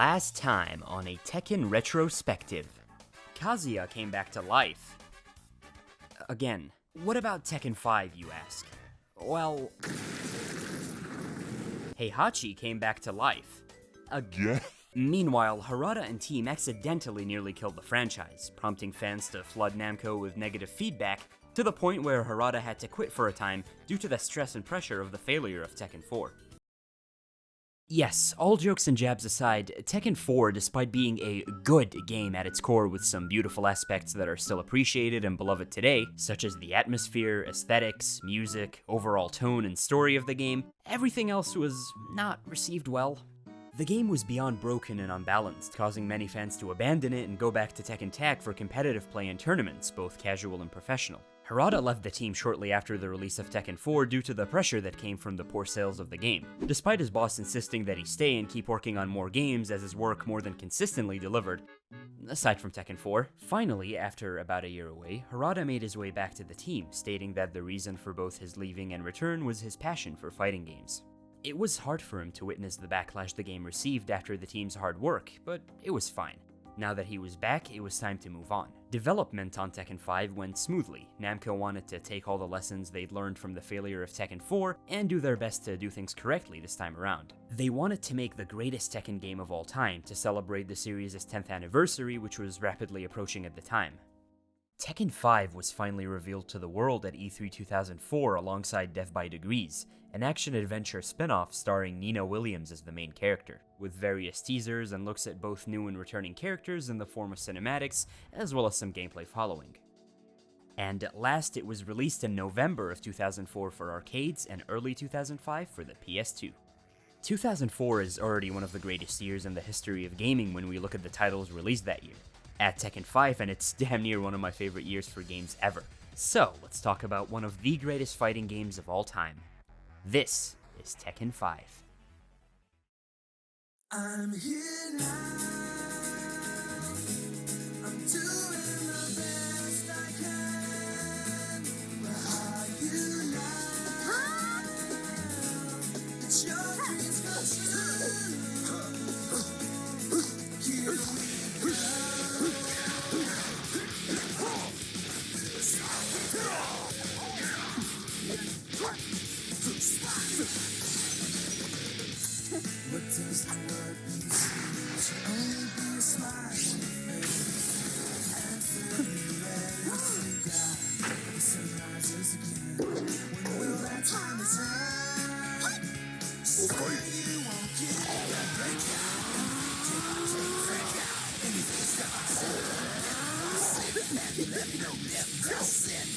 Last time on a Tekken Retrospective, Kazuya came back to life. Again, what about Tekken 5, you ask? Well, Heihachi came back to life. Again? Meanwhile, Harada and team accidentally nearly killed the franchise, prompting fans to flood Namco with negative feedback to the point where Harada had to quit for a time due to the stress and pressure of the failure of Tekken 4. Yes, all jokes and jabs aside, Tekken 4, despite being a good game at its core with some beautiful aspects that are still appreciated and beloved today, such as the atmosphere, aesthetics, music, overall tone and story of the game, everything else was not received well. The game was beyond broken and unbalanced, causing many fans to abandon it and go back to Tekken Tag for competitive play in tournaments, both casual and professional. Harada left the team shortly after the release of Tekken 4 due to the pressure that came from the poor sales of the game, despite his boss insisting that he stay and keep working on more games as his work more than consistently delivered, aside from Tekken 4. Finally, after about a year away, Harada made his way back to the team, stating that the reason for both his leaving and return was his passion for fighting games. It was hard for him to witness the backlash the game received after the team's hard work, but it was fine. Now that he was back, it was time to move on. Development on Tekken 5 went smoothly. Namco wanted to take all the lessons they'd learned from the failure of Tekken 4 and do their best to do things correctly this time around. They wanted to make the greatest Tekken game of all time to celebrate the series' 10th anniversary, which was rapidly approaching at the time. Tekken 5 was finally revealed to the world at E3 2004 alongside Death by Degrees, an action-adventure spin-off starring Nina Williams as the main character, with various teasers and looks at both new and returning characters in the form of cinematics, as well as some gameplay following. And at last, it was released in November of 2004 for arcades and early 2005 for the PS2. 2004 is already one of the greatest years in the history of gaming when we look at the titles released that year. Add Tekken 5 and it's damn near one of my favorite years for games ever. So, let's talk about one of the greatest fighting games of all time. This is Tekken 5. I'm here now. I'm doing the best I can. Where are you now? It's your dreams come true. Here we go. What does the word mean? Should only be a smile on your face. Answer me as you got. The sun rises again. When will that time return? Swear you won't give up. Break out. Anything stops. Let me know never sin.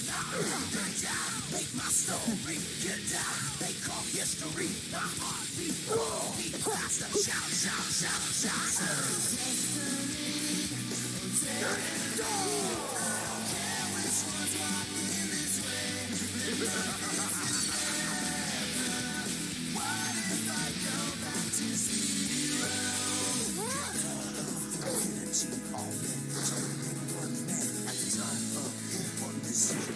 Break out. Make my story. Get down. They call history. My heart beat. Beat faster. Shout, shout, shout, shout. Destiny. Take it all. I don't care which one's walking this way. What if I go back to zero? All in one man at the time of one decision.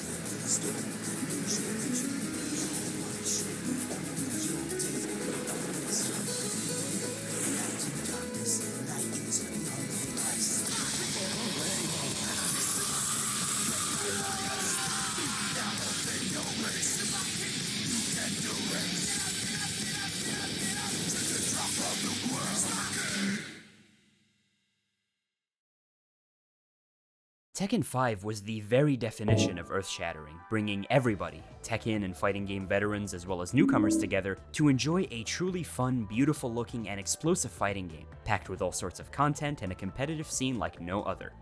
Tekken 5 was the very definition of earth-shattering, bringing everybody, Tekken and fighting game veterans as well as newcomers together to enjoy a truly fun, beautiful-looking, and explosive fighting game, packed with all sorts of content and a competitive scene like no other.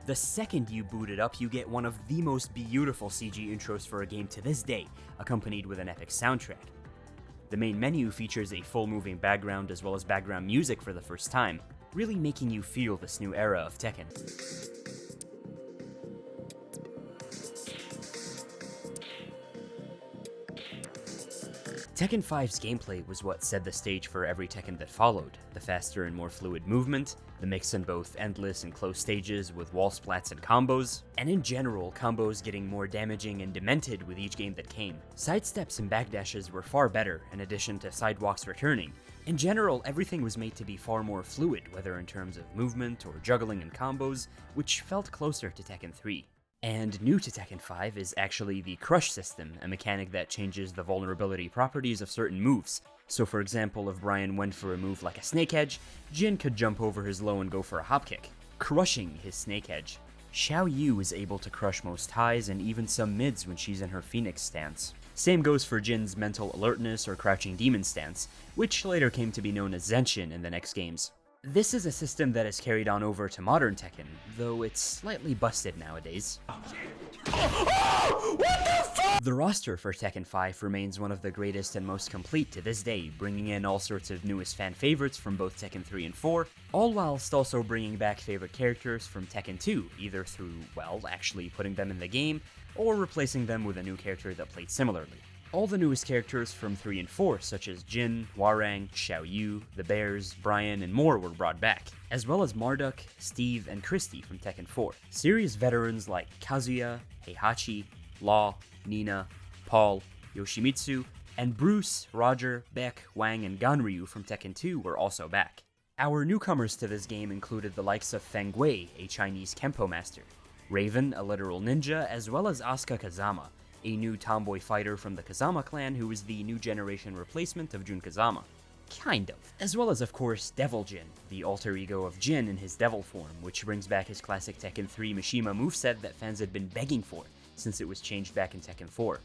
The second you boot it up, you get one of the most beautiful CG intros for a game to this day, accompanied with an epic soundtrack. The main menu features a full moving background as well as background music for the first time, really making you feel this new era of Tekken. Tekken 5's gameplay was what set the stage for every Tekken that followed, the faster and more fluid movement, the mix in both endless and close stages with wall splats and combos, and in general, combos getting more damaging and demented with each game that came. Sidesteps and backdashes were far better, in addition to sidewalks returning, In general, everything was made to be far more fluid, whether in terms of movement or juggling and combos, which felt closer to Tekken 3. And new to Tekken 5 is actually the Crush system, a mechanic that changes the vulnerability properties of certain moves. So for example, if Brian went for a move like a Snake Edge, Jin could jump over his low and go for a hop kick, crushing his Snake Edge. Xiao Yu is able to crush most highs and even some mids when she's in her Phoenix stance. Same goes for Jin's mental alertness or crouching demon stance, which later came to be known as Zenshin in the next games. This is a system that is carried on over to modern Tekken, though it's slightly busted nowadays. The roster for Tekken 5 remains one of the greatest and most complete to this day, bringing in all sorts of newest fan favorites from both Tekken 3 and 4, all whilst also bringing back favorite characters from Tekken 2, either through, well, actually putting them in the game, or replacing them with a new character that played similarly. All the newest characters from 3 and 4, such as Jin, Hwoarang, Xiao Yu, the Bears, Brian, and more were brought back, as well as Marduk, Steve, and Christy from Tekken 4. Serious veterans like Kazuya, Heihachi, Law, Nina, Paul, Yoshimitsu, and Bruce, Roger, Beck, Wang, and Ganryu from Tekken 2 were also back. Our newcomers to this game included the likes of Feng Gui, a Chinese Kempo master, Raven, a literal ninja, as well as Asuka Kazama, a new tomboy fighter from the Kazama clan who is the new generation replacement of Jun Kazama. Kind of. As well as, of course, Devil Jin, the alter ego of Jin in his devil form, which brings back his classic Tekken 3 Mishima moveset that fans had been begging for, since it was changed back in Tekken 4.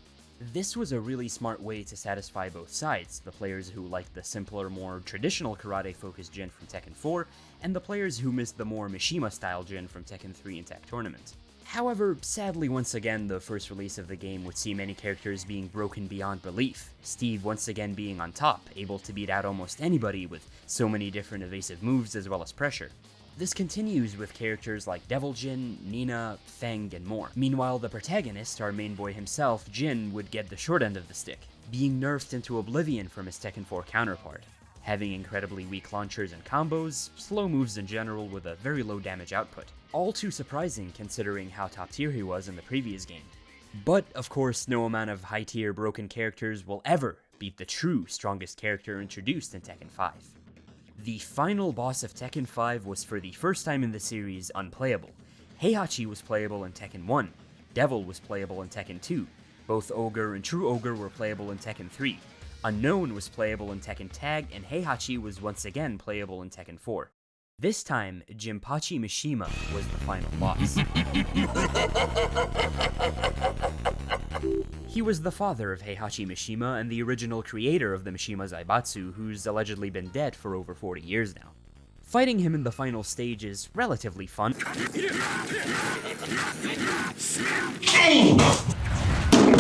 This was a really smart way to satisfy both sides, the players who liked the simpler, more traditional karate-focused Jin from Tekken 4, and the players who missed the more Mishima-style Jin from Tekken 3 and Tech Tournament. However, sadly once again, the first release of the game would see many characters being broken beyond belief, Steve once again being on top, able to beat out almost anybody with so many different evasive moves as well as pressure. This continues with characters like Devil Jin, Nina, Feng, and more. Meanwhile, the protagonist, our main boy himself, Jin, would get the short end of the stick, being nerfed into oblivion from his Tekken 4 counterpart, having incredibly weak launchers and combos, slow moves in general with a very low damage output. All too surprising considering how top tier he was in the previous game. But, of course, no amount of high tier broken characters will ever beat the true strongest character introduced in Tekken 5. The final boss of Tekken 5 was for the first time in the series unplayable. Heihachi was playable in Tekken 1, Devil was playable in Tekken 2, both Ogre and True Ogre were playable in Tekken 3, Unknown was playable in Tekken Tag, and Heihachi was once again playable in Tekken 4. This time, Jinpachi Mishima was the final boss. He was the father of Heihachi Mishima and the original creator of the Mishima Zaibatsu, who's allegedly been dead for over 40 years now. Fighting him in the final stage is relatively fun.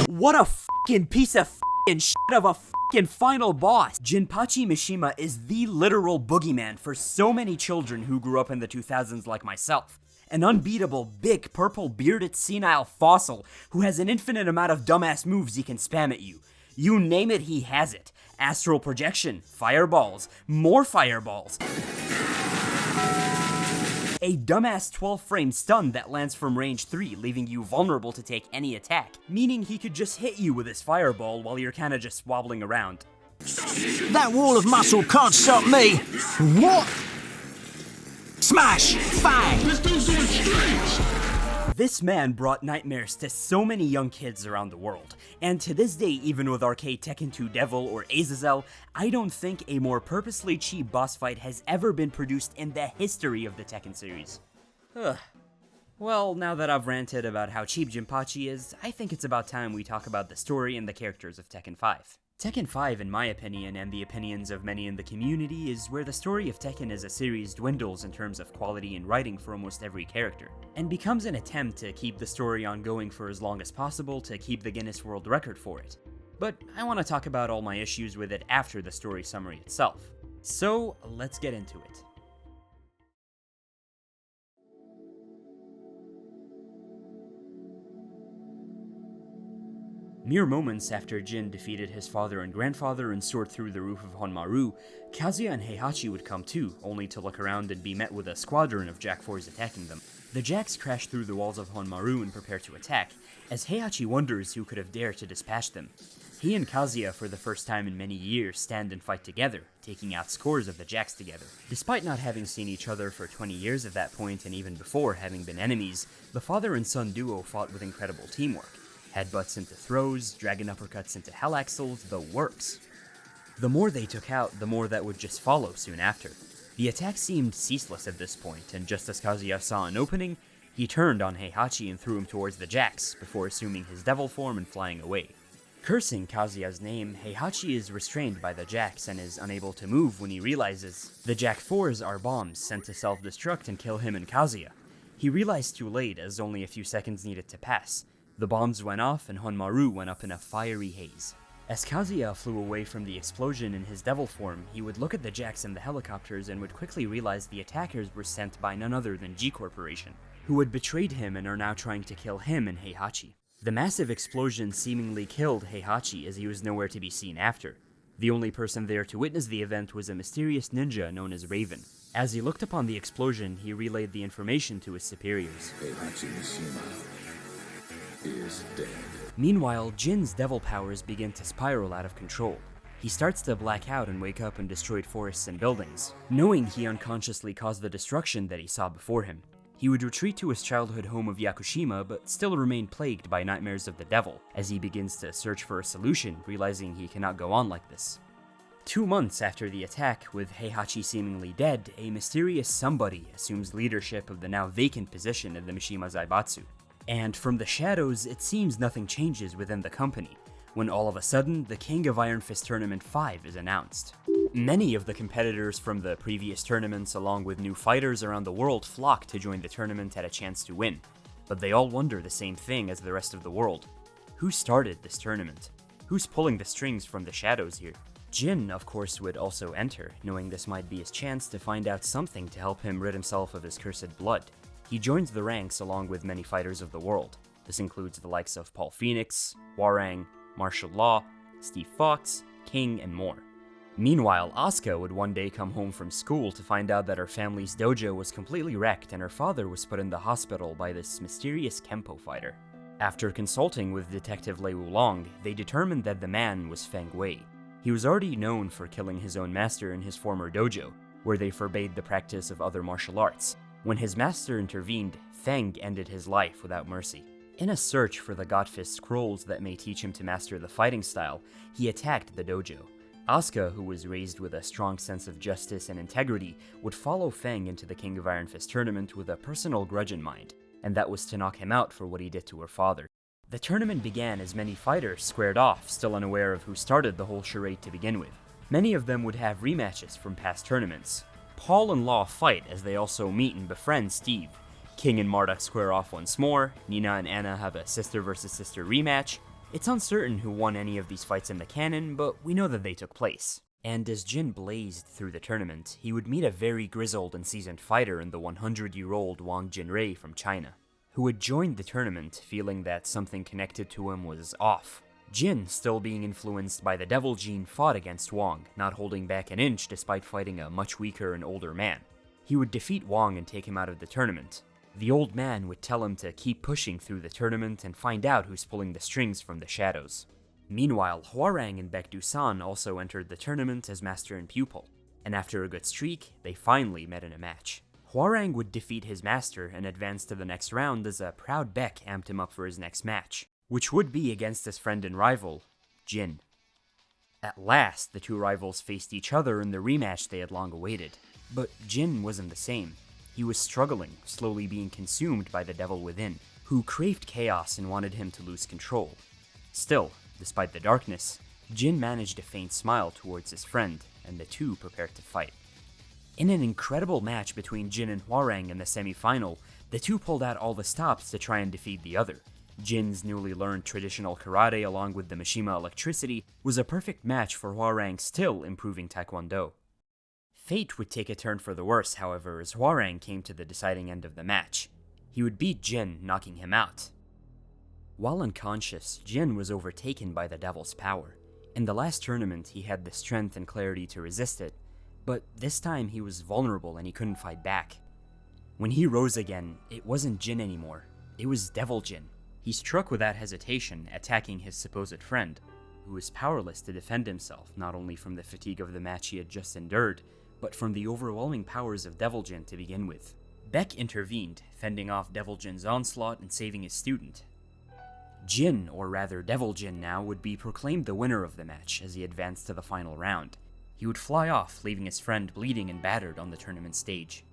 What a f***ing piece of f***ing shit of a f***ing final boss! Jinpachi Mishima is the literal boogeyman for so many children who grew up in the 2000s like myself. An unbeatable, big, purple, bearded, senile fossil who has an infinite amount of dumbass moves he can spam at you. You name it, he has it. Astral projection, fireballs, more fireballs. A dumbass 12-frame stun that lands from range 3, leaving you vulnerable to take any attack, meaning he could just hit you with his fireball while you're kinda just wobbling around. That wall of muscle can't stop me! What? Smash! Bang! This dude's doing strings! This man brought nightmares to so many young kids around the world, and to this day, even with arcade Tekken 2 Devil or Azazel, I don't think a more purposely cheap boss fight has ever been produced in the history of the Tekken series. Ugh. Well, now that I've ranted about how cheap Jinpachi is, I think it's about time we talk about the story and the characters of Tekken 5. Tekken 5, in my opinion, and the opinions of many in the community, is where the story of Tekken as a series dwindles in terms of quality and writing for almost every character, and becomes an attempt to keep the story ongoing for as long as possible to keep the Guinness World Record for it. But I want to talk about all my issues with it after the story summary itself. So, let's get into it. Mere moments after Jin defeated his father and grandfather and soared through the roof of Honmaru, Kazuya and Heihachi would come too, only to look around and be met with a squadron of Jack 4s attacking them. The Jacks crash through the walls of Honmaru and prepare to attack, as Heihachi wonders who could have dared to dispatch them. He and Kazuya, for the first time in many years, stand and fight together, taking out scores of the Jacks together. Despite not having seen each other for 20 years at that point, and even before having been enemies, the father and son duo fought with incredible teamwork. Headbutts into throws, dragon uppercuts into hell axles, the works. The more they took out, the more that would just follow soon after. The attack seemed ceaseless at this point, and just as Kazuya saw an opening, he turned on Heihachi and threw him towards the Jacks, before assuming his devil form and flying away. Cursing Kazuya's name, Heihachi is restrained by the Jacks and is unable to move when he realizes the Jack 4s are bombs sent to self-destruct and kill him and Kazuya. He realized too late, as only a few seconds needed to pass. The bombs went off and Honmaru went up in a fiery haze. As Kazuya flew away from the explosion in his devil form, he would look at the Jacks and the helicopters and would quickly realize the attackers were sent by none other than G Corporation, who had betrayed him and are now trying to kill him and Heihachi. The massive explosion seemingly killed Heihachi, as he was nowhere to be seen after. The only person there to witness the event was a mysterious ninja known as Raven. As he looked upon the explosion, he relayed the information to his superiors. Jinpachi Mishima is dead. Meanwhile, Jin's devil powers begin to spiral out of control. He starts to black out and wake up in destroyed forests and buildings, knowing he unconsciously caused the destruction that he saw before him. He would retreat to his childhood home of Yakushima, but still remain plagued by nightmares of the devil, as he begins to search for a solution, realizing he cannot go on like this. 2 months after the attack, with Heihachi seemingly dead, a mysterious somebody assumes leadership of the now vacant position of the Mishima Zaibatsu. And from the shadows, it seems nothing changes within the company, when all of a sudden, the King of Iron Fist Tournament 5 is announced. Many of the competitors from the previous tournaments, along with new fighters around the world, flock to join the tournament at a chance to win. But they all wonder the same thing as the rest of the world. Who started this tournament? Who's pulling the strings from the shadows here? Jin, of course, would also enter, knowing this might be his chance to find out something to help him rid himself of his cursed blood. He joins the ranks along with many fighters of the world. This includes the likes of Paul Phoenix, Hwoarang, Martial Law, Steve Fox, King, and more. Meanwhile, Asuka would one day come home from school to find out that her family's dojo was completely wrecked and her father was put in the hospital by this mysterious Kempo fighter. After consulting with Detective Lei Wulong, they determined that the man was Feng Wei. He was already known for killing his own master in his former dojo, where they forbade the practice of other martial arts. When his master intervened, Feng ended his life without mercy. In a search for the Godfist scrolls that may teach him to master the fighting style, he attacked the dojo. Asuka, who was raised with a strong sense of justice and integrity, would follow Feng into the King of Iron Fist tournament with a personal grudge in mind, and that was to knock him out for what he did to her father. The tournament began as many fighters squared off, still unaware of who started the whole charade to begin with. Many of them would have rematches from past tournaments. Paul and Law fight as they also meet and befriend Steve. King and Marduk square off once more, Nina and Anna have a sister versus sister rematch. It's uncertain who won any of these fights in the canon, but we know that they took place. And as Jin blazed through the tournament, he would meet a very grizzled and seasoned fighter in the 100-year-old Wang Jinrei from China, who had joined the tournament feeling that something connected to him was off. Jin, still being influenced by the devil gene, fought against Wang, not holding back an inch despite fighting a much weaker and older man. He would defeat Wang and take him out of the tournament. The old man would tell him to keep pushing through the tournament and find out who's pulling the strings from the shadows. Meanwhile, Hwoarang and Baekdu-san also entered the tournament as master and pupil, and after a good streak, they finally met in a match. Hwoarang would defeat his master and advance to the next round as a proud Baek amped him up for his next match, which would be against his friend and rival, Jin. At last, the two rivals faced each other in the rematch they had long awaited, but Jin wasn't the same. He was struggling, slowly being consumed by the devil within, who craved chaos and wanted him to lose control. Still, despite the darkness, Jin managed a faint smile towards his friend, and the two prepared to fight. In an incredible match between Jin and Hwoarang in the semi-final, the two pulled out all the stops to try and defeat the other. Jin's newly learned traditional karate along with the Mishima electricity was a perfect match for Hwoarang's still improving taekwondo. Fate would take a turn for the worse, however, as Hwoarang came to the deciding end of the match. He would beat Jin, knocking him out. While unconscious, Jin was overtaken by the devil's power. In the last tournament, he had the strength and clarity to resist it, but this time he was vulnerable and he couldn't fight back. When he rose again, it wasn't Jin anymore, it was Devil Jin. He struck without hesitation, attacking his supposed friend. who was powerless to defend himself not only from the fatigue of the match he had just endured, but from the overwhelming powers of Devil Jin to begin with. Beck intervened, fending off Devil Jin's onslaught and saving his student. Jin, or rather Devil Jin now, would be proclaimed the winner of the match as he advanced to the final round. He would fly off, leaving his friend bleeding and battered on the tournament stage.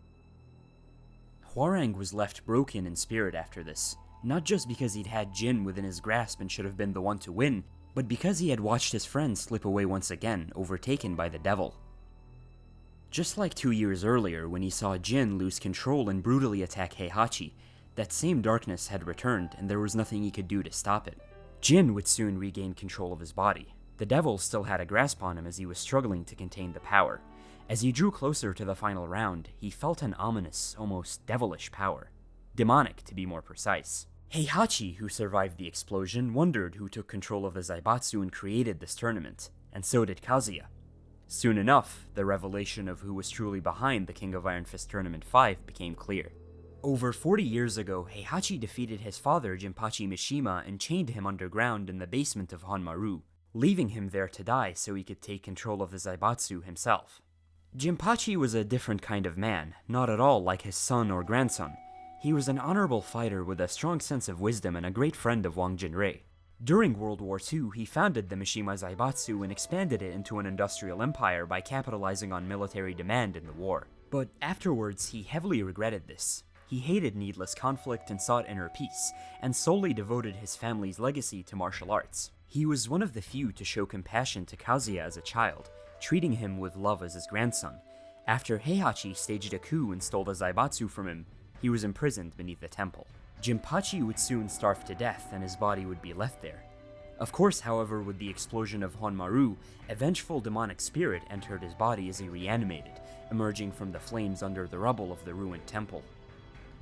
Hwoarang was left broken in spirit after this, not just because he'd had Jin within his grasp and should have been the one to win, but because he had watched his friend slip away once again, overtaken by the devil. Just like 2 years earlier when he saw Jin lose control and brutally attack Heihachi, that same darkness had returned and there was nothing he could do to stop it. Jin would soon regain control of his body. The devil still had a grasp on him as he was struggling to contain the power. As he drew closer to the final round, he felt an ominous, almost devilish power. Demonic, to be more precise. Heihachi, who survived the explosion, wondered who took control of the Zaibatsu and created this tournament, and so did Kazuya. Soon enough, the revelation of who was truly behind the King of Iron Fist Tournament 5 became clear. Over 40 years ago, Heihachi defeated his father Jinpachi Mishima and chained him underground in the basement of Honmaru, leaving him there to die so he could take control of the Zaibatsu himself. Jinpachi was a different kind of man, not at all like his son or grandson. He was an honorable fighter with a strong sense of wisdom and a great friend of Wang Jinrei. During World War II, he founded the Mishima Zaibatsu and expanded it into an industrial empire by capitalizing on military demand in the war. But afterwards, he heavily regretted this. He hated needless conflict and sought inner peace, and solely devoted his family's legacy to martial arts. He was one of the few to show compassion to Kazuya as a child, treating him with love as his grandson. After Heihachi staged a coup and stole the Zaibatsu from him, he was imprisoned beneath the temple. Jinpachi would soon starve to death and his body would be left there. Of course, however, with the explosion of Honmaru, a vengeful demonic spirit entered his body as he reanimated, emerging from the flames under the rubble of the ruined temple.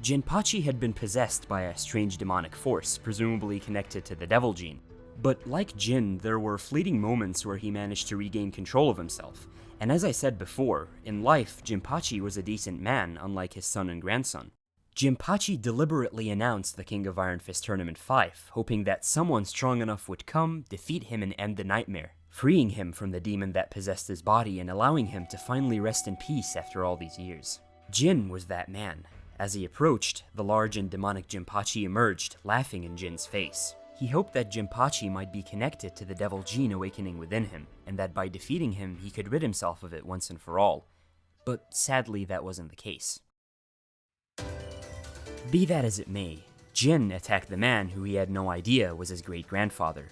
Jinpachi had been possessed by a strange demonic force, presumably connected to the Devil Gene. But like Jin, there were fleeting moments where he managed to regain control of himself. And as I said before, in life, Jinpachi was a decent man, unlike his son and grandson. Jinpachi deliberately announced the King of Iron Fist Tournament 5, hoping that someone strong enough would come, defeat him and end the nightmare, freeing him from the demon that possessed his body and allowing him to finally rest in peace after all these years. Jin was that man. As he approached, the large and demonic Jinpachi emerged, laughing in Jin's face. He hoped that Jinpachi might be connected to the devil gene awakening within him, and that by defeating him, he could rid himself of it once and for all. But sadly, that wasn't the case. Be that as it may, Jin attacked the man who he had no idea was his great-grandfather.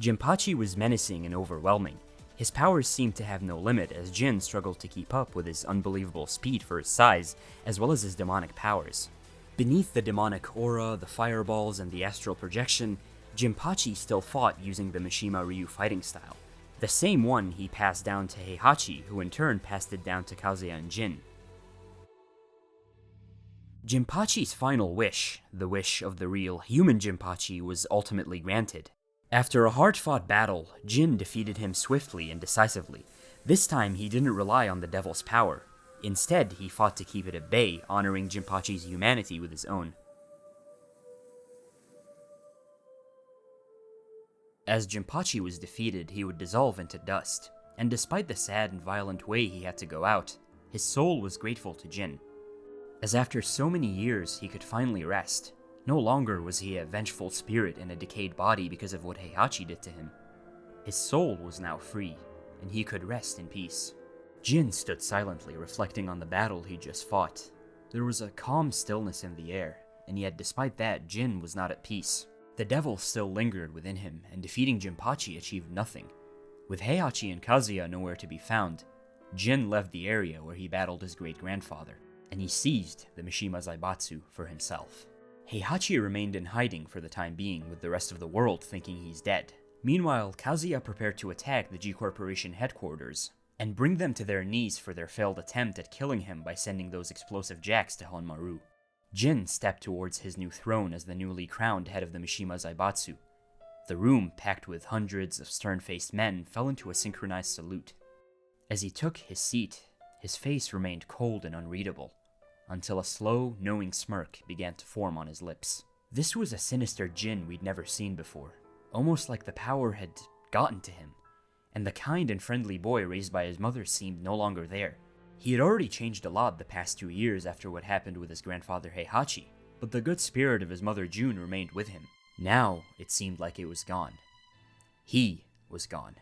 Jinpachi was menacing and overwhelming. His powers seemed to have no limit as Jin struggled to keep up with his unbelievable speed for his size, as well as his demonic powers. Beneath the demonic aura, the fireballs, and the astral projection, Jinpachi still fought using the Mishima Ryu fighting style, the same one he passed down to Heihachi, who in turn passed it down to Kazuya and Jin. Jinpachi's final wish, the wish of the real human Jinpachi, was ultimately granted. After a hard-fought battle, Jin defeated him swiftly and decisively. This time, he didn't rely on the devil's power. Instead, he fought to keep it at bay, honoring Jinpachi's humanity with his own. As Jinpachi was defeated, he would dissolve into dust, and despite the sad and violent way he had to go out, his soul was grateful to Jin. As after so many years, he could finally rest. No longer was he a vengeful spirit in a decayed body because of what Heihachi did to him. His soul was now free, and he could rest in peace. Jin stood silently, reflecting on the battle he just fought. There was a calm stillness in the air, and yet despite that, Jin was not at peace. The devil still lingered within him, and defeating Jinpachi achieved nothing. With Heihachi and Kazuya nowhere to be found, Jin left the area where he battled his great-grandfather, and he seized the Mishima Zaibatsu for himself. Heihachi remained in hiding for the time being, with the rest of the world thinking he's dead. Meanwhile, Kazuya prepared to attack the G Corporation headquarters, and bring them to their knees for their failed attempt at killing him by sending those explosive jacks to Honmaru. Jin stepped towards his new throne as the newly crowned head of the Mishima Zaibatsu. The room, packed with hundreds of stern-faced men, fell into a synchronized salute. As he took his seat, his face remained cold and unreadable, until a slow, knowing smirk began to form on his lips. This was a sinister Jin we'd never seen before, almost like the power had gotten to him, and the kind and friendly boy raised by his mother seemed no longer there. He had already changed a lot the past 2 years after what happened with his grandfather Heihachi, but the good spirit of his mother June remained with him. Now, it seemed like it was gone. He was gone,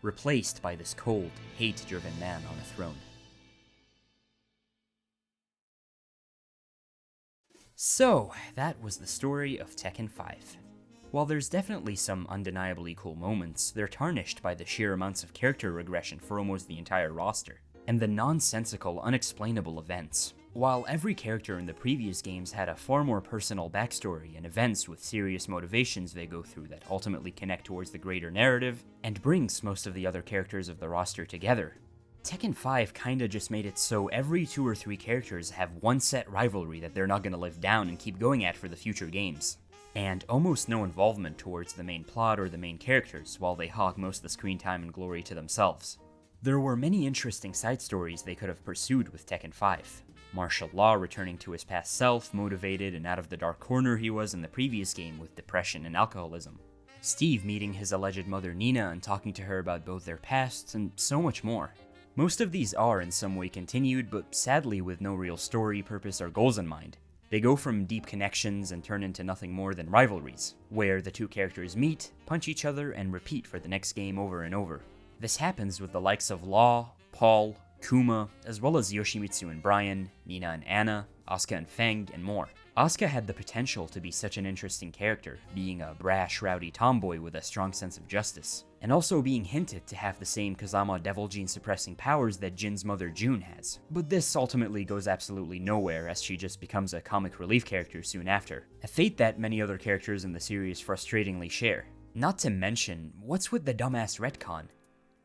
replaced by this cold, hate-driven man on a throne. So, that was the story of Tekken 5. While there's definitely some undeniably cool moments, they're tarnished by the sheer amounts of character regression for almost the entire roster, and the nonsensical, unexplainable events. While every character in the previous games had a far more personal backstory and events with serious motivations they go through that ultimately connect towards the greater narrative, and brings most of the other characters of the roster together, Tekken 5 kinda just made it so every 2 or 3 characters have one set rivalry that they're not gonna live down and keep going at for the future games, and almost no involvement towards the main plot or the main characters while they hog most of the screen time and glory to themselves. There were many interesting side stories they could have pursued with Tekken 5. Martial Law returning to his past self, motivated and out of the dark corner he was in the previous game with depression and alcoholism. Steve meeting his alleged mother Nina and talking to her about both their pasts, and so much more. Most of these are in some way continued, but sadly with no real story, purpose, or goals in mind. They go from deep connections and turn into nothing more than rivalries, where the 2 characters meet, punch each other, and repeat for the next game over and over. This happens with the likes of Law, Paul, Kuma, as well as Yoshimitsu and Brian, Nina and Anna, Asuka and Feng, and more. Asuka had the potential to be such an interesting character, being a brash, rowdy tomboy with a strong sense of justice, and also being hinted to have the same Kazama devil gene suppressing powers that Jin's mother June has. But this ultimately goes absolutely nowhere as she just becomes a comic relief character soon after, a fate that many other characters in the series frustratingly share. Not to mention, what's with the dumbass retcon?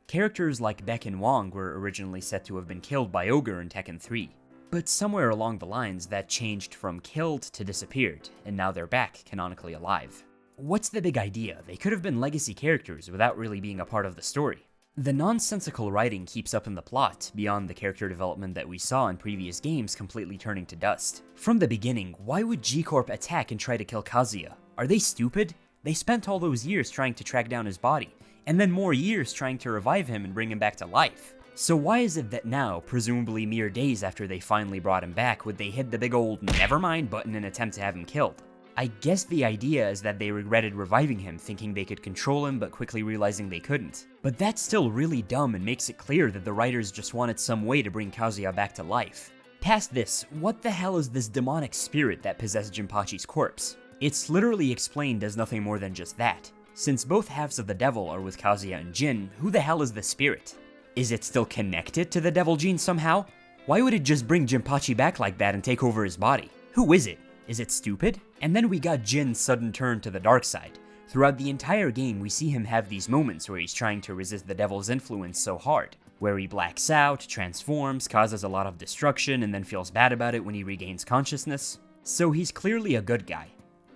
Characters like Beck and Wong were originally set to have been killed by Ogre in Tekken 3. But somewhere along the lines, that changed from killed to disappeared, and now they're back, canonically alive. What's the big idea? They could have been legacy characters without really being a part of the story. The nonsensical writing keeps up in the plot, beyond the character development that we saw in previous games completely turning to dust. From the beginning, why would G-Corp attack and try to kill Kazuya? Are they stupid? They spent all those years trying to track down his body, and then more years trying to revive him and bring him back to life. So why is it that now, presumably mere days after they finally brought him back, would they hit the big old nevermind button in an attempt to have him killed? I guess the idea is that they regretted reviving him, thinking they could control him but quickly realizing they couldn't. But that's still really dumb and makes it clear that the writers just wanted some way to bring Kazuya back to life. Past this, what the hell is this demonic spirit that possessed Jinpachi's corpse? It's literally explained as nothing more than just that. Since both halves of the devil are with Kazuya and Jin, who the hell is the spirit? Is it still connected to the devil gene somehow? Why would it just bring Jinpachi back like that and take over his body? Who is it? Is it stupid? And then we got Jin's sudden turn to the dark side. Throughout the entire game, we see him have these moments where he's trying to resist the devil's influence so hard, where he blacks out, transforms, causes a lot of destruction, and then feels bad about it when he regains consciousness. So he's clearly a good guy.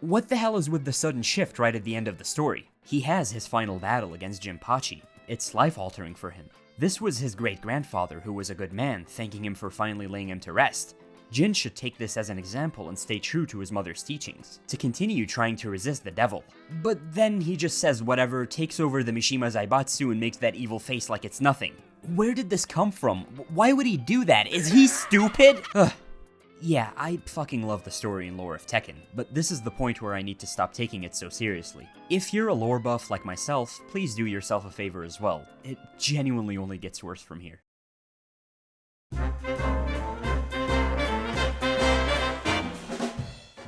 What the hell is with the sudden shift right at the end of the story? He has his final battle against Jinpachi. It's life-altering for him. This was his great-grandfather, who was a good man, thanking him for finally laying him to rest. Jin should take this as an example and stay true to his mother's teachings, to continue trying to resist the devil. But then he just says whatever, takes over the Mishima Zaibatsu and makes that evil face like it's nothing. Where did this come from? Why would he do that? Is he stupid? Ugh. Yeah, I fucking love the story and lore of Tekken, but this is the point where I need to stop taking it so seriously. If you're a lore buff like myself, please do yourself a favor as well. It genuinely only gets worse from here.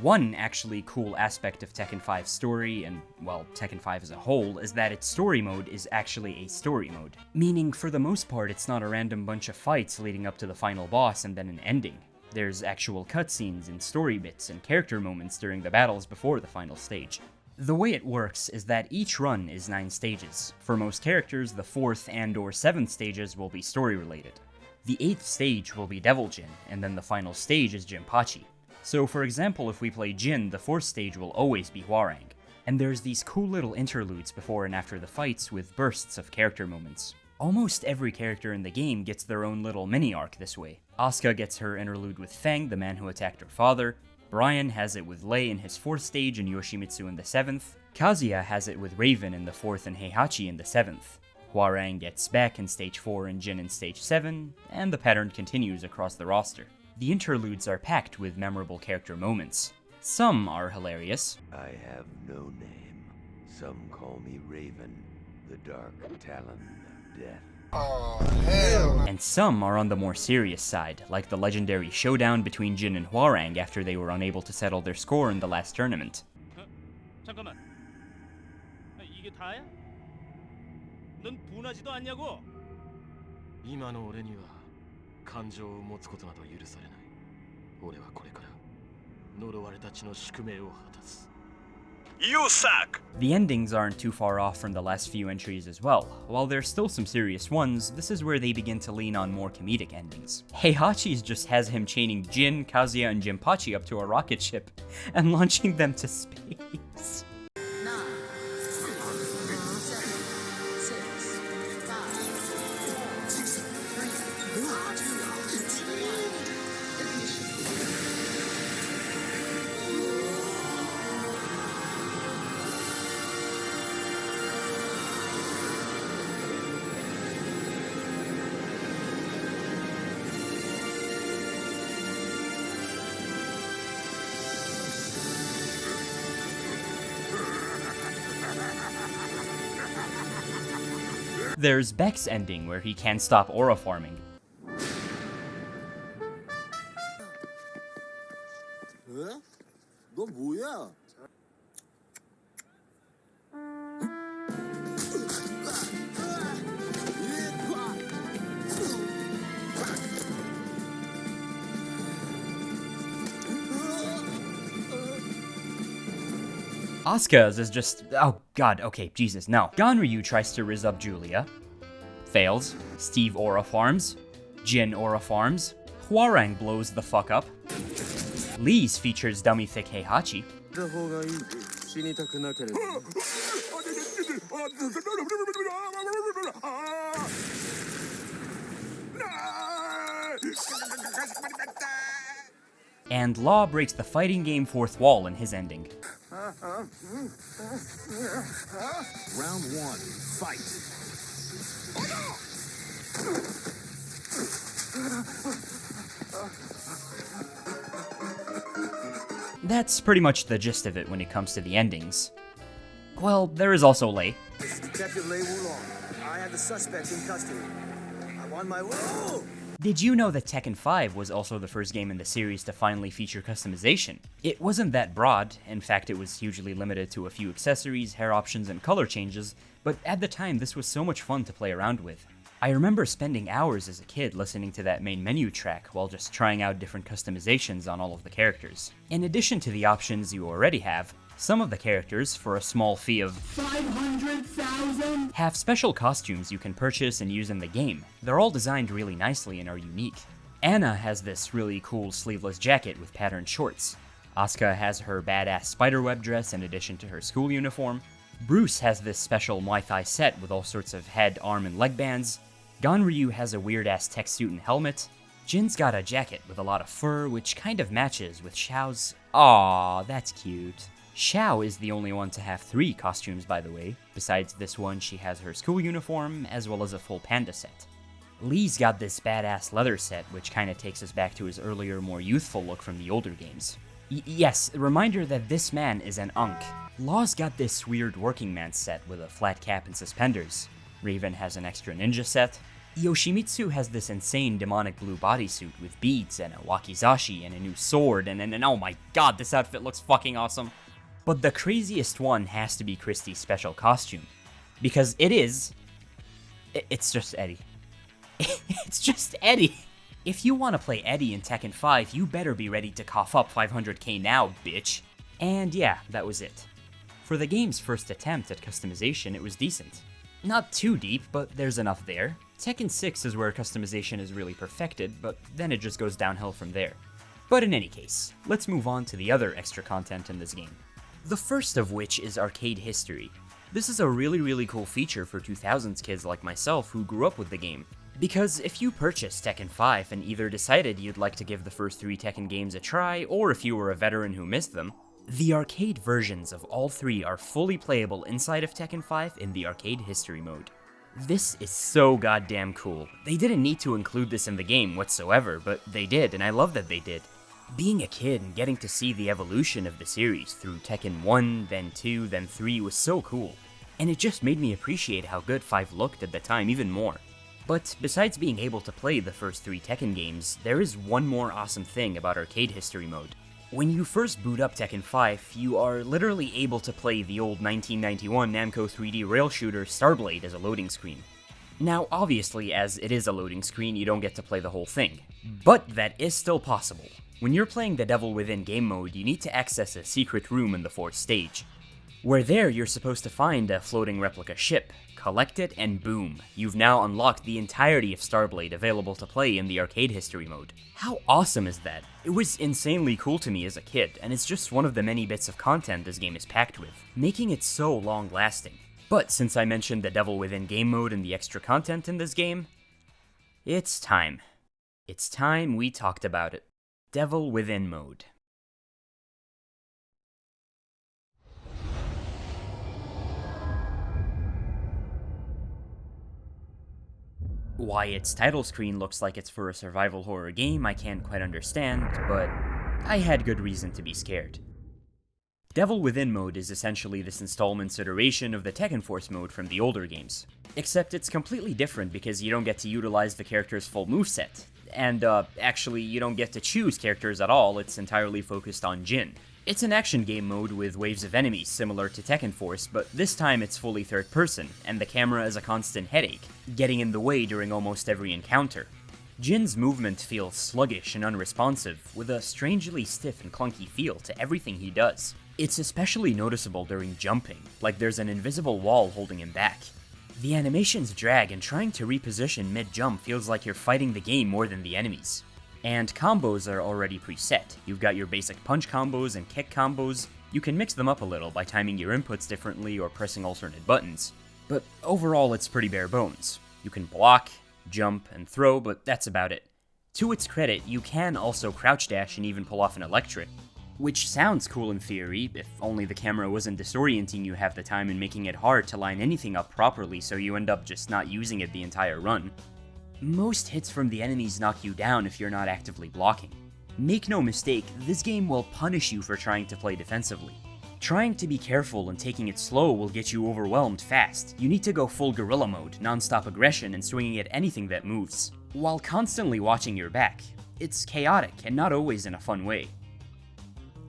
One actually cool aspect of Tekken 5's story, and, well, Tekken 5 as a whole, is that its story mode is actually a story mode. Meaning, for the most part, it's not a random bunch of fights leading up to the final boss and then an ending. There's actual cutscenes and story bits and character moments during the battles before the final stage. The way it works is that each run is 9 stages. For most characters, the 4th and/or 7th stages will be story-related. The 8th stage will be Devil Jin, and then the final stage is Jinpachi. So for example, if we play Jin, the 4th stage will always be Hwoarang. And there's these cool little interludes before and after the fights with bursts of character moments. Almost every character in the game gets their own little mini-arc this way. Asuka gets her interlude with Feng, the man who attacked her father. Brian has it with Lei in his 4th stage and Yoshimitsu in the 7th. Kazuya has it with Raven in the 4th and Heihachi in the 7th. Hwoarang gets back in stage 4 and Jin in stage 7, and the pattern continues across the roster. The interludes are packed with memorable character moments. Some are hilarious. I have no name. Some call me Raven, the dark talon of death. And some are on the more serious side, like the legendary showdown between Jin and Hwoarang after they were unable to settle their score in the last tournament. 잠깐만. 이게 다야? 넌 분하지도 않냐고? 今の俺には感情を持つことなど許されない。俺はこれから呪われた血の宿命を果たす。You suck! The endings aren't too far off from the last few entries as well. While there's still some serious ones, this is where they begin to lean on more comedic endings. Heihachi's just has him chaining Jin, Kazuya, and Jinpachi up to a rocket ship and launching them to space. There's Beck's ending, where he can't stop aura farming. 너 뭐야? Asuka's is just, oh god, okay, Jesus, no. Ganryu tries to rizz up Julia. Fails. Steve aura farms. Jin aura farms. Hwoarang blows the fuck up. Lee's features dummy thick Heihachi. And Law breaks the fighting game fourth wall in his ending. Round 1, fight. That's pretty much the gist of it when it comes to the endings. Well, there is also Lei. This is Detective Lei Wulong. I have the suspect in custody. I'm on my way. Did you know that Tekken 5 was also the first game in the series to finally feature customization? It wasn't that broad, in fact it was hugely limited to a few accessories, hair options, and color changes, but at the time this was so much fun to play around with. I remember spending hours as a kid listening to that main menu track while just trying out different customizations on all of the characters. In addition to the options you already have, some of the characters, for a small fee of 500,000, have special costumes you can purchase and use in the game. They're all designed really nicely and are unique. Anna has this really cool sleeveless jacket with patterned shorts. Asuka has her badass spiderweb dress in addition to her school uniform. Bruce has this special Muay Thai set with all sorts of head, arm, and leg bands. Ganryu has a weird-ass tech suit and helmet. Jin's got a jacket with a lot of fur, which kind of matches with Xiao's. Aww, that's cute. Xiao is the only one to have 3 costumes, by the way. Besides this one, she has her school uniform, as well as a full panda set. Lee's got this badass leather set, which kinda takes us back to his earlier, more youthful look from the older games. Yes, a reminder that this man is an unk. Law's got this weird working man set with a flat cap and suspenders. Raven has an extra ninja set. Yoshimitsu has this insane demonic blue bodysuit with beads and a wakizashi and a new sword and oh my god, this outfit looks fucking awesome. But the craziest one has to be Christie's special costume. Because it's just Eddie. It's just Eddie. If you want to play Eddie in Tekken 5, you better be ready to cough up 500k now, bitch. And yeah, that was it. For the game's first attempt at customization, it was decent. Not too deep, but there's enough there. Tekken 6 is where customization is really perfected, but then it just goes downhill from there. But in any case, let's move on to the other extra content in this game. The first of which is arcade history. This is a really cool feature for 2000s kids like myself who grew up with the game. Because if you purchased Tekken 5 and either decided you'd like to give the first 3 Tekken games a try, or if you were a veteran who missed them, the arcade versions of all 3 are fully playable inside of Tekken 5 in the arcade history mode. This is so goddamn cool. They didn't need to include this in the game whatsoever, but they did, and I love that they did. Being a kid and getting to see the evolution of the series through Tekken 1, then 2, then 3 was so cool, and it just made me appreciate how good 5 looked at the time even more. But besides being able to play the first 3 Tekken games, there is one more awesome thing about arcade history mode. When you first boot up Tekken 5, you are literally able to play the old 1991 Namco 3D rail shooter Starblade as a loading screen. Now, obviously, as it is a loading screen, you don't get to play the whole thing, but that is still possible. When you're playing the Devil Within game mode, you need to access a secret room in the 4th stage, where there you're supposed to find a floating replica ship, collect it, and boom, you've now unlocked the entirety of Starblade available to play in the arcade history mode. How awesome is that? It was insanely cool to me as a kid, and it's just one of the many bits of content this game is packed with, making it so long-lasting. But since I mentioned the Devil Within game mode and the extra content in this game, it's time. It's time we talked about it. Devil Within mode. Why its title screen looks like it's for a survival horror game, I can't quite understand, but I had good reason to be scared. Devil Within mode is essentially this installment's iteration of the Tekken Force mode from the older games. Except it's completely different because you don't get to utilize the character's full moveset. And, actually, you don't get to choose characters at all, it's entirely focused on Jin. It's an action game mode with waves of enemies similar to Tekken Force, but this time it's fully third person, and the camera is a constant headache, getting in the way during almost every encounter. Jin's movement feels sluggish and unresponsive, with a strangely stiff and clunky feel to everything he does. It's especially noticeable during jumping, like there's an invisible wall holding him back. The animations drag, and trying to reposition mid-jump feels like you're fighting the game more than the enemies. And combos are already preset. You've got your basic punch combos and kick combos. You can mix them up a little by timing your inputs differently or pressing alternate buttons. But overall, it's pretty bare bones. You can block, jump, and throw, but that's about it. To its credit, you can also crouch dash and even pull off an electric, which sounds cool in theory, if only the camera wasn't disorienting you half the time and making it hard to line anything up properly so you end up just not using it the entire run. Most hits from the enemies knock you down if you're not actively blocking. Make no mistake, this game will punish you for trying to play defensively. Trying to be careful and taking it slow will get you overwhelmed fast. You need to go full guerrilla mode, non-stop aggression, and swinging at anything that moves, while constantly watching your back. It's chaotic, and not always in a fun way.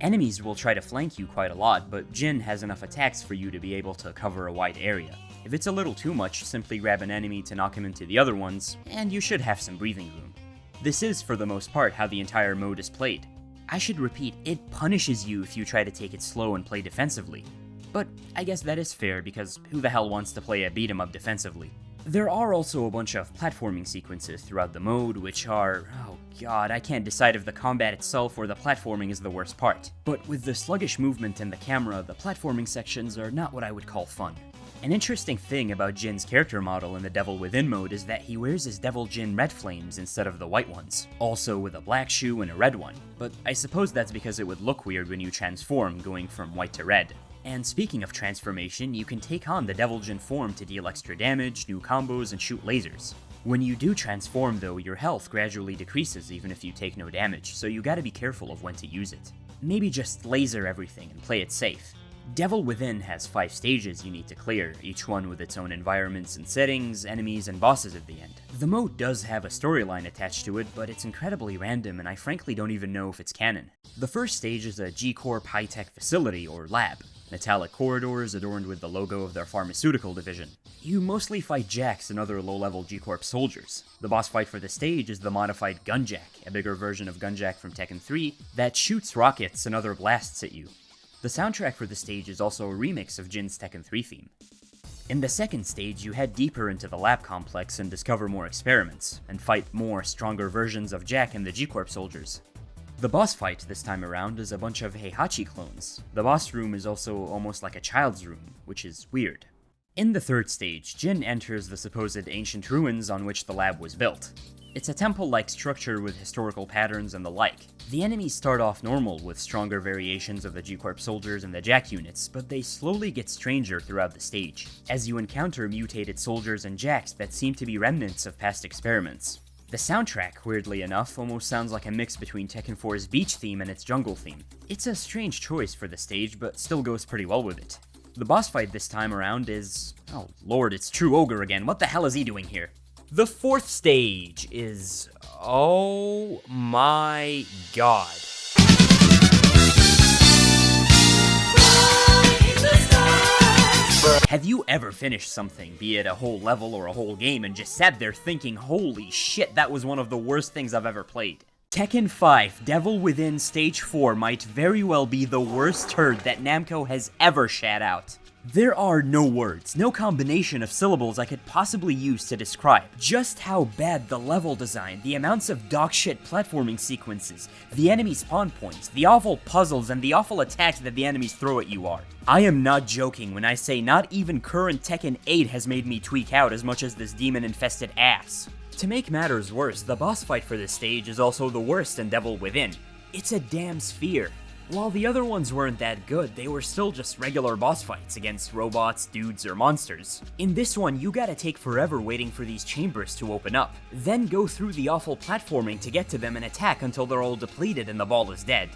Enemies will try to flank you quite a lot, but Jin has enough attacks for you to be able to cover a wide area. If it's a little too much, simply grab an enemy to knock him into the other ones, and you should have some breathing room. This is, for the most part, how the entire mode is played. I should repeat, it punishes you if you try to take it slow and play defensively. But I guess that is fair, because who the hell wants to play a beat-em-up defensively? There are also a bunch of platforming sequences throughout the mode, which are, oh god, I can't decide if the combat itself or the platforming is the worst part. But with the sluggish movement and the camera, the platforming sections are not what I would call fun. An interesting thing about Jin's character model in the Devil Within mode is that he wears his Devil Jin red flames instead of the white ones, also with a black shoe and a red one, but I suppose that's because it would look weird when you transform, going from white to red. And speaking of transformation, you can take on the Devil Jin form to deal extra damage, new combos, and shoot lasers. When you do transform though, your health gradually decreases even if you take no damage, so you gotta be careful of when to use it. Maybe just laser everything and play it safe. Devil Within has 5 stages you need to clear, each one with its own environments and settings, enemies, and bosses at the end. The mode does have a storyline attached to it, but it's incredibly random and I frankly don't even know if it's canon. The first stage is a G-Corp high-tech facility, or lab. Metallic corridors adorned with the logo of their pharmaceutical division. You mostly fight Jacks and other low-level G-Corp soldiers. The boss fight for the stage is the modified Gunjack, a bigger version of Gunjack from Tekken 3 that shoots rockets and other blasts at you. The soundtrack for the stage is also a remix of Jin's Tekken 3 theme. In the second stage, you head deeper into the lab complex and discover more experiments, and fight more, stronger versions of Jack and the G-Corp soldiers. The boss fight this time around is a bunch of Heihachi clones. The boss room is also almost like a child's room, which is weird. In the third stage, Jin enters the supposed ancient ruins on which the lab was built. It's a temple-like structure with historical patterns and the like. The enemies start off normal with stronger variations of the G-Corp soldiers and the Jack units, but they slowly get stranger throughout the stage, as you encounter mutated soldiers and Jacks that seem to be remnants of past experiments. The soundtrack, weirdly enough, almost sounds like a mix between Tekken 4's beach theme and its jungle theme. It's a strange choice for the stage, but still goes pretty well with it. The boss fight this time around is... oh lord, it's True Ogre again, what the hell is he doing here? The fourth stage is... oh my god. Have you ever finished something, be it a whole level or a whole game, and just sat there thinking, holy shit, that was one of the worst things I've ever played? Tekken 5 Devil Within Stage 4 might very well be the worst turd that Namco has ever shat out. There are no words, no combination of syllables I could possibly use to describe just how bad the level design, the amounts of dogshit platforming sequences, the enemy spawn points, the awful puzzles, and the awful attacks that the enemies throw at you are. I am not joking when I say not even current Tekken 8 has made me tweak out as much as this demon-infested ass. To make matters worse, the boss fight for this stage is also the worst in Devil Within. It's a damn sphere. While the other ones weren't that good, they were still just regular boss fights against robots, dudes, or monsters. In this one, you gotta take forever waiting for these chambers to open up, then go through the awful platforming to get to them and attack until they're all depleted and the ball is dead.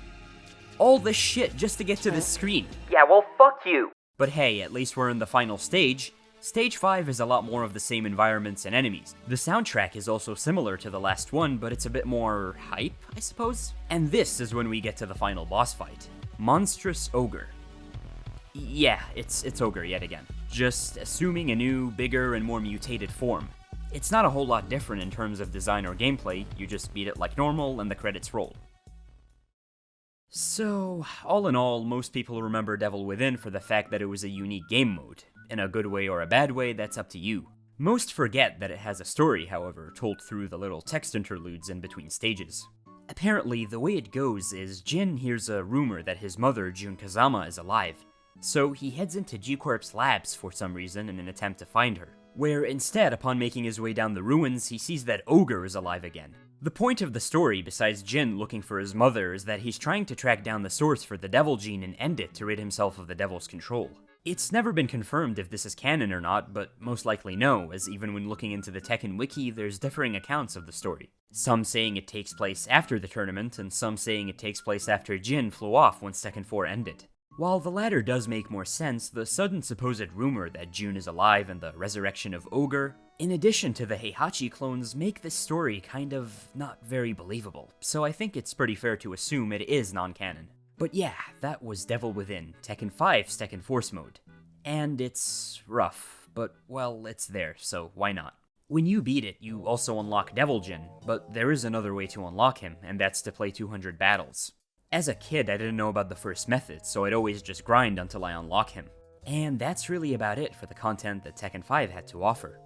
All this shit just to get to this screen. Yeah, well fuck you! But hey, at least we're in the final stage. Stage 5 is a lot more of the same environments and enemies. The soundtrack is also similar to the last one, but it's a bit more hype, I suppose? And this is when we get to the final boss fight. Monstrous Ogre. Yeah, it's Ogre yet again. Just assuming a new, bigger, and more mutated form. It's not a whole lot different in terms of design or gameplay, you just beat it like normal and the credits roll. So, all in all, most people remember Devil Within for the fact that it was a unique game mode. In a good way or a bad way, that's up to you. Most forget that it has a story, however, told through the little text interludes in between stages. Apparently, the way it goes is Jin hears a rumor that his mother, Jun Kazama, is alive. So he heads into G-Corp's labs for some reason in an attempt to find her. Where instead, upon making his way down the ruins, he sees that Ogre is alive again. The point of the story, besides Jin looking for his mother, is that he's trying to track down the source for the Devil Gene and end it to rid himself of the Devil's control. It's never been confirmed if this is canon or not, but most likely no, as even when looking into the Tekken wiki, there's differing accounts of the story. Some saying it takes place after the tournament, and some saying it takes place after Jin flew off once Tekken 4 ended. While the latter does make more sense, the sudden supposed rumor that Jun is alive and the resurrection of Ogre, in addition to the Heihachi clones, make this story kind of not very believable, so I think it's pretty fair to assume it is non-canon. But yeah, that was Devil Within, Tekken 5's Tekken Force mode. And it's rough, but well, it's there, so why not? When you beat it, you also unlock Devil Jin, but there is another way to unlock him, and that's to play 200 battles. As a kid, I didn't know about the first method, so I'd always just grind until I unlock him. And that's really about it for the content that Tekken 5 had to offer.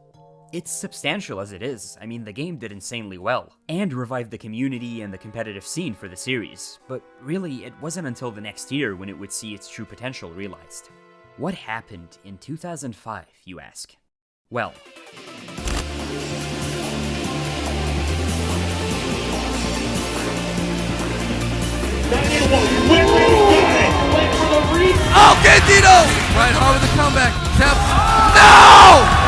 It's substantial as it is, I mean the game did insanely well, and revived the community and the competitive scene for the series, but really it wasn't until the next year when it would see its true potential realized. What happened in 2005, you ask? Well... Okay, Dino! Right, hard with the comeback. Tap. No!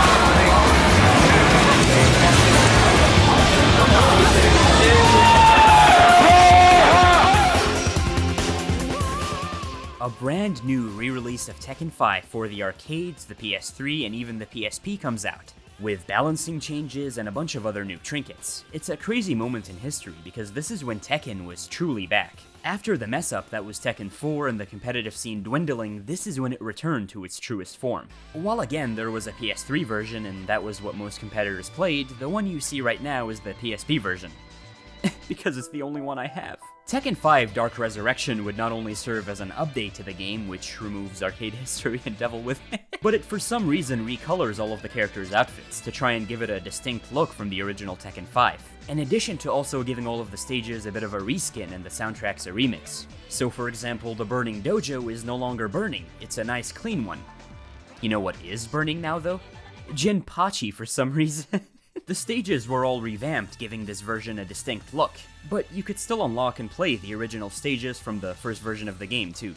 A brand new re-release of Tekken 5 for the arcades, the PS3, and even the PSP comes out, with balancing changes and a bunch of other new trinkets. It's a crazy moment in history because this is when Tekken was truly back. After the mess-up that was Tekken 4 and the competitive scene dwindling, this is when it returned to its truest form. While again there was a PS3 version and that was what most competitors played, the one you see right now is the PSP version. Because it's the only one I have. Tekken 5 Dark Resurrection would not only serve as an update to the game, which removes arcade history and Devil Within, but it for some reason recolors all of the characters' outfits to try and give it a distinct look from the original Tekken 5, in addition to also giving all of the stages a bit of a reskin and the soundtracks a remix. So for example, the Burning Dojo is no longer burning, it's a nice clean one. You know what is burning now, though? Jinpachi, for some reason. The stages were all revamped, giving this version a distinct look, but you could still unlock and play the original stages from the first version of the game, too.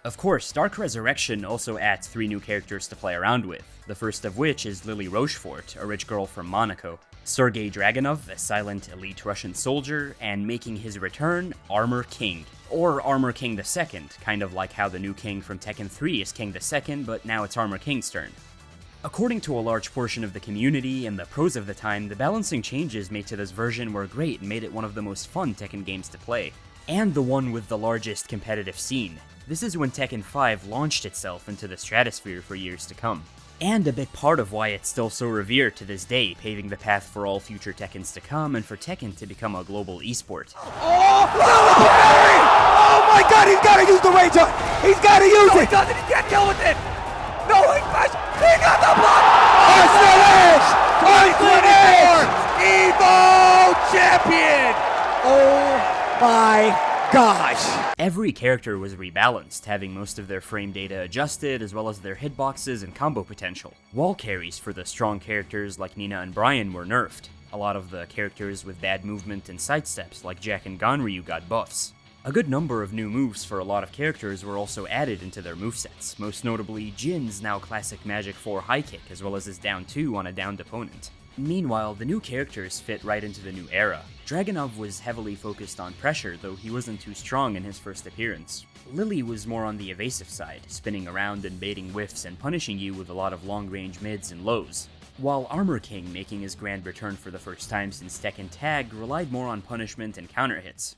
Of course, Dark Resurrection also adds 3 new characters to play around with, the first of which is Lily Rochefort, a rich girl from Monaco, Sergei Dragunov, a silent elite Russian soldier, and making his return, Armor King. Or Armor King II, kind of like how the new king from Tekken 3 is King II, but now it's Armor King's turn. According to a large portion of the community and the pros of the time, the balancing changes made to this version were great and made it one of the most fun Tekken games to play, and the one with the largest competitive scene. This is when Tekken 5 launched itself into the stratosphere for years to come, and a big part of why it's still so revered to this day, paving the path for all future Tekkens to come and for Tekken to become a global esport. Oh my god, he's gotta use the rage up! He's gotta use it! He doesn't, he can't deal with it! No, he got the block! Evo champion! Oh my gosh! Every character was rebalanced, having most of their frame data adjusted, as well as their hitboxes and combo potential. Wall carries for the strong characters like Nina and Brian were nerfed. A lot of the characters with bad movement and sidesteps like Jack and Ganryu got buffs. A good number of new moves for a lot of characters were also added into their movesets, most notably Jin's now classic Magic 4 high kick, as well as his down 2 on a downed opponent. Meanwhile, the new characters fit right into the new era. Dragunov was heavily focused on pressure, though he wasn't too strong in his first appearance. Lily was more on the evasive side, spinning around and baiting whiffs and punishing you with a lot of long-range mids and lows. While Armor King, making his grand return for the first time since Tekken Tag, relied more on punishment and counter hits.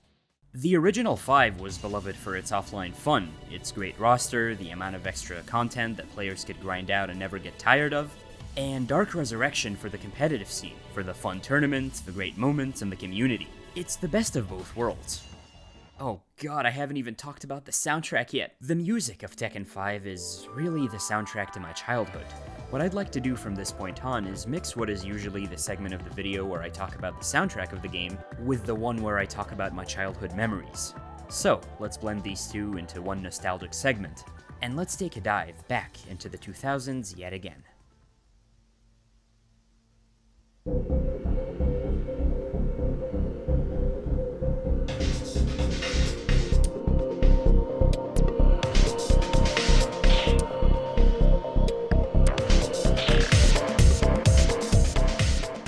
The original 5 was beloved for its offline fun, its great roster, the amount of extra content that players could grind out and never get tired of, and Dark Resurrection for the competitive scene, for the fun tournaments, the great moments, and the community. It's the best of both worlds. Oh god, I haven't even talked about the soundtrack yet. The music of Tekken 5 is really the soundtrack to my childhood. What I'd like to do from this point on is mix what is usually the segment of the video where I talk about the soundtrack of the game with the one where I talk about my childhood memories. So, let's blend these two into one nostalgic segment, and let's take a dive back into the 2000s yet again.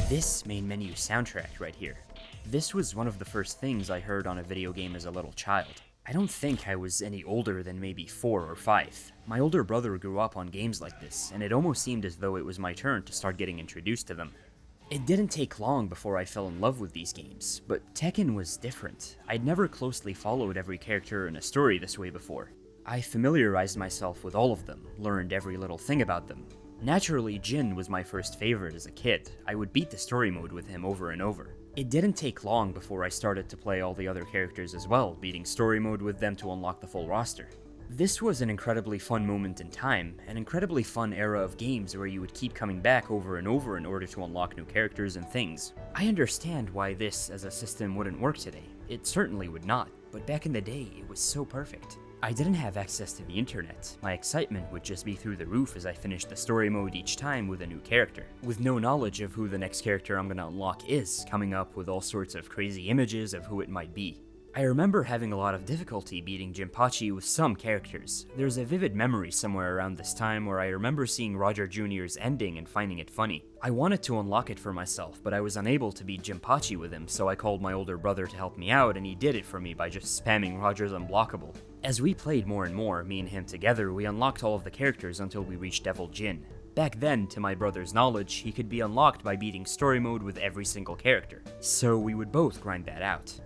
This main menu soundtrack right here. This was one of the first things I heard on a video game as a little child. I don't think I was any older than maybe 4 or 5. My older brother grew up on games like this, and it almost seemed as though it was my turn to start getting introduced to them. It didn't take long before I fell in love with these games, but Tekken was different. I'd never closely followed every character in a story this way before. I familiarized myself with all of them, learned every little thing about them. Naturally, Jin was my first favorite as a kid. I would beat the story mode with him over and over. It didn't take long before I started to play all the other characters as well, beating story mode with them to unlock the full roster. This was an incredibly fun moment in time, an incredibly fun era of games where you would keep coming back over and over in order to unlock new characters and things. I understand why this as a system wouldn't work today. It certainly would not, but back in the day, it was so perfect. I didn't have access to the internet. My excitement would just be through the roof as I finished the story mode each time with a new character, with no knowledge of who the next character I'm gonna unlock is, coming up with all sorts of crazy images of who it might be. I remember having a lot of difficulty beating Jinpachi with some characters. There's a vivid memory somewhere around this time where I remember seeing Roger Jr.'s ending and finding it funny. I wanted to unlock it for myself, but I was unable to beat Jinpachi with him, so I called my older brother to help me out, and he did it for me by just spamming Roger's unblockable. As we played more and more, me and him together, we unlocked all of the characters until we reached Devil Jin. Back then, to my brother's knowledge, he could be unlocked by beating story mode with every single character, so we would both grind that out.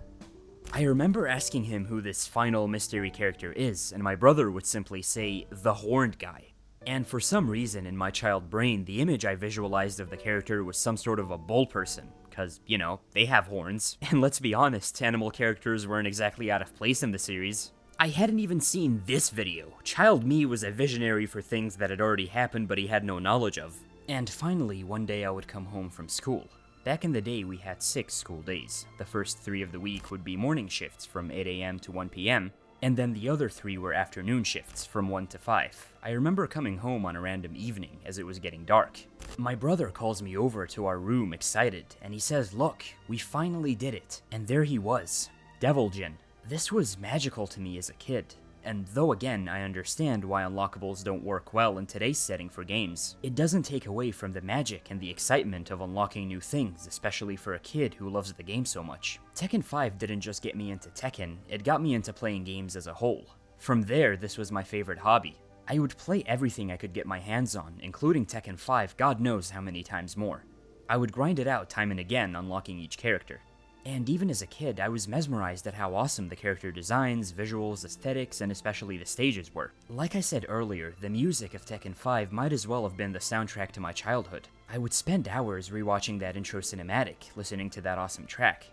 I remember asking him who this final mystery character is, and my brother would simply say, "the horned guy." And for some reason in my child brain, the image I visualized of the character was some sort of a bull person, cause, you know, they have horns. And let's be honest, animal characters weren't exactly out of place in the series. I hadn't even seen this video. Child me was a visionary for things that had already happened but he had no knowledge of. And finally, one day I would come home from school. Back in the day, we had 6 school days. The first 3 of the week would be morning shifts from 8 AM to 1 PM, And then the other 3 were afternoon shifts from 1 to 5. I remember coming home on a random evening as it was getting dark. My brother calls me over to our room excited, and he says, "Look, we finally did it." And there he was, Devil Jin. This was magical to me as a kid. And though again, I understand why unlockables don't work well in today's setting for games, it doesn't take away from the magic and the excitement of unlocking new things, especially for a kid who loves the game so much. Tekken 5 didn't just get me into Tekken, it got me into playing games as a whole. From there, this was my favorite hobby. I would play everything I could get my hands on, including Tekken 5 God knows how many times more. I would grind it out time and again, unlocking each character. And even as a kid, I was mesmerized at how awesome the character designs, visuals, aesthetics, and especially the stages were. Like I said earlier, the music of Tekken 5 might as well have been the soundtrack to my childhood. I would spend hours rewatching that intro cinematic, listening to that awesome track.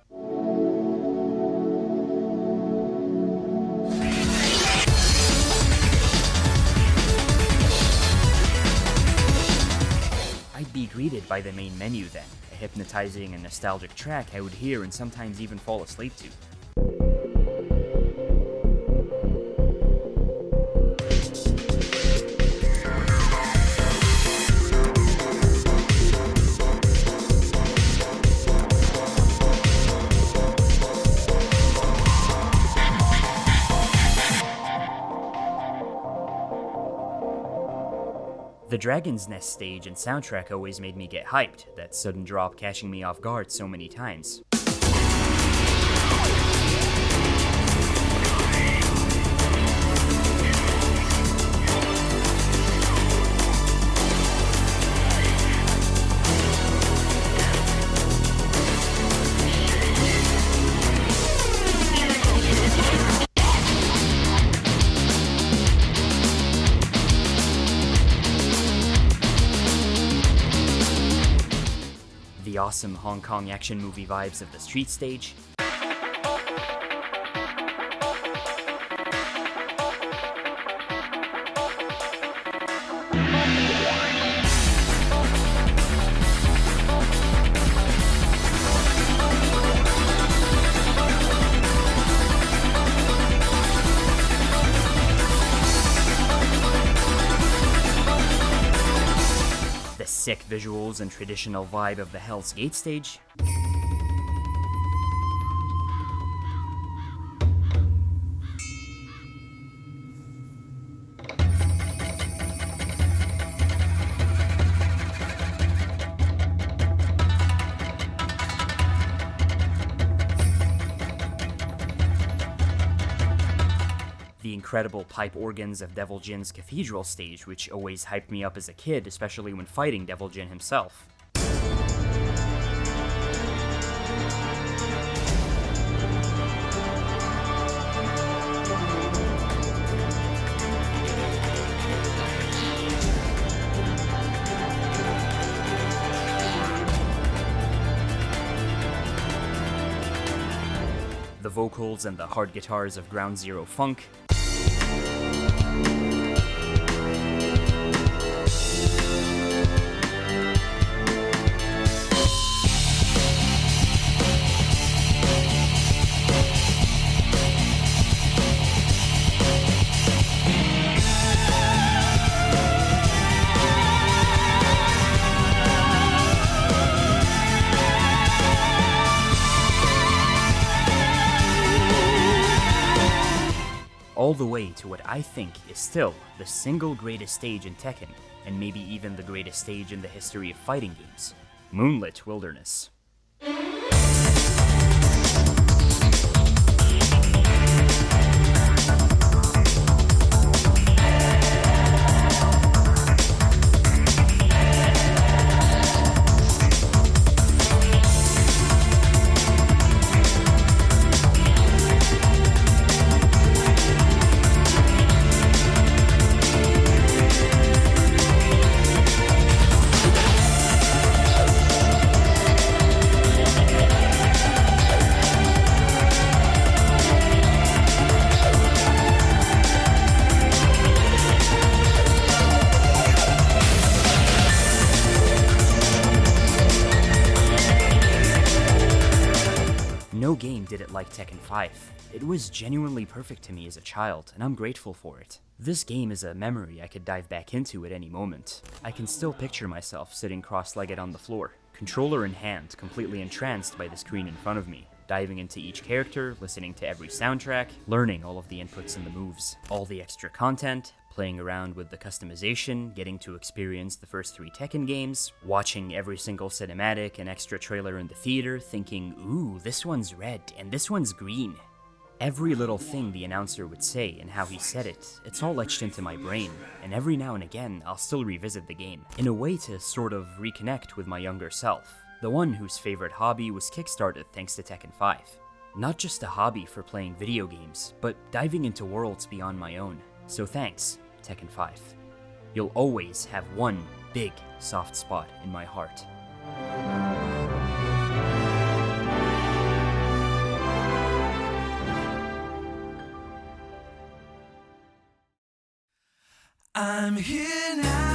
I'd be greeted by the main menu then, a hypnotizing and nostalgic track I would hear and sometimes even fall asleep to. The Dragon's Nest stage and soundtrack always made me get hyped, that sudden drop catching me off guard so many times. The awesome Hong Kong action movie vibes of the street stage, sick visuals and traditional vibe of the Hell's Gate stage, the incredible pipe organs of Devil Jin's Cathedral stage, which always hyped me up as a kid, especially when fighting Devil Jin himself. The vocals and the hard guitars of Ground Zero Funk, all the way to what I think is still the single greatest stage in Tekken, and maybe even the greatest stage in the history of fighting games, Moonlit Wilderness. game did it like Tekken 5. It was genuinely perfect to me as a child, and I'm grateful for it. This game is a memory I could dive back into at any moment. I can still picture myself sitting cross-legged on the floor, controller in hand, completely entranced by the screen in front of me, diving into each character, listening to every soundtrack, learning all of the inputs and the moves, all the extra content, playing around with the customization, getting to experience the first 3 Tekken games, watching every single cinematic and extra trailer in the theater, thinking, ooh, this one's red and this one's green. Every little thing the announcer would say and how he said it, it's all etched into my brain, and every now and again I'll still revisit the game, in a way to sort of reconnect with my younger self, the one whose favorite hobby was kickstarted thanks to Tekken 5. Not just a hobby for playing video games, but diving into worlds beyond my own. So thanks, Tekken 5. You'll always have one big soft spot in my heart. I'm here now.